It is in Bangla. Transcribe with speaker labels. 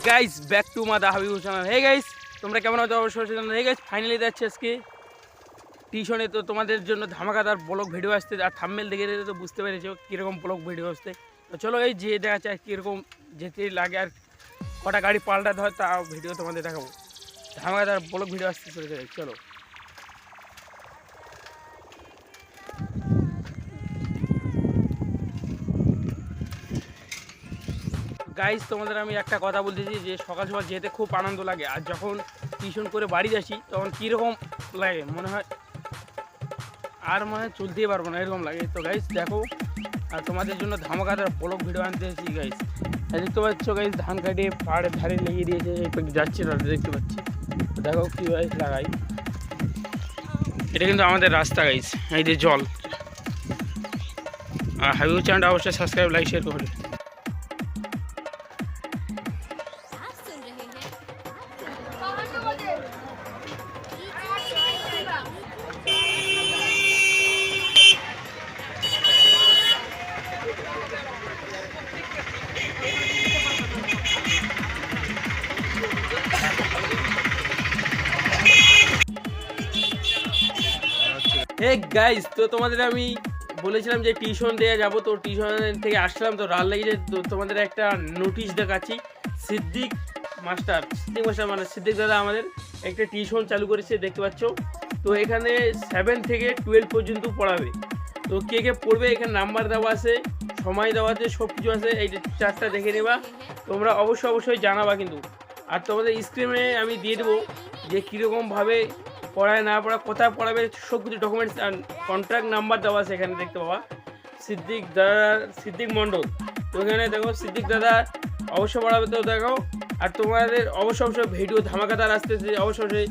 Speaker 1: গাইস ব্যাক টু মাদা হাবিবুল চ্যানেল। হে গাইস, তোমরা কেমন আছো অবশ্যই জানাও। হে গাইস, ফাইনালি যাচ্ছে আজকে টিউশনে। তো তোমাদের জন্য ধামাকাদার ব্লগ ভিডিও আসতে, আর থাম্বনেল দেখে তো বুঝতে পেরেছো কীরকম ব্লগ ভিডিও আসতে। তো চলো এই যে দেখা যাচ্ছে কীরকম যেতে লাগে আর কটা গাড়ি পাল্টাতে হয় তা ভিডিও তোমাদের দেখাবো। ধামাকাদার ব্লগ ভিডিও আসতে চলেছে, চলো। গাইস, তোমাদের আমি একটা কথা বলতেছি যে সকাল সকাল যেতে খুব আনন্দ লাগে, আর যখন টিউশন করে বাড়ি আসি তখন কীরকম লাগে মনে হয় আর মনে হয় চলতেই পারবো না, এরকম লাগে। তো গাইস দেখো, আর তোমাদের জন্য ধামাকাদার ব্লগ ভিডিও আনতে এসেছি গাইস। দেখতে পাচ্ছ গাইস, ধান কাটিয়ে পাহাড়ের ধারে লেগে দিয়েছে, যাচ্ছি দেখতে পাচ্ছি। তো দেখো কী গাইস লাগাই, এটা কিন্তু আমাদের রাস্তা গাইস। এই যে জল, আর হাবিবুল চ্যানেলটা অবশ্যই সাবস্ক্রাইব লাইক শেয়ার করে। হে গাইস, তো তোমাদের আমি বলেছিলাম যে টিউশন দেওয়া যাবো, তো টিউশন থেকে আসলাম, তো রাত লেগেছে। তো তোমাদের একটা নোটিশ দেখাচ্ছি। সিদ্দিক মাস্টার মানে সিদ্দিক দাদা আমাদের একটা টিউশন চালু করেছে, দেখতে পাচ্ছ। তো এখানে 7 থেকে 12 পর্যন্ত পড়াবে। তো কে কে পড়বে এখানে নাম্বার দেওয়া আছে, সময় দেওয়া আছে, সব কিছু আছে। এই চারটা দেখে নেবা, তোমরা অবশ্যই জানাবা কিন্তু। আর তোমাদের স্ক্রিনে আমি দিয়ে দেবো যে কীরকমভাবে পড়ায় না পড়া, কোথায় পড়াবে, সব কিছু ডকুমেন্টস আর কন্ট্রাক্ট নাম্বার দেওয়া আছে এখানে, দেখতে পাবা। সিদ্দিক দাদা, সিদ্দিক মণ্ডল। তো এখানে দেখো সিদ্দিক দাদা অবশ্যই পড়াবে, তো দেখো। আর তোমাদের অবশ্যই ভিডিও ধামাকাদার আসতেছে, অবশ্যই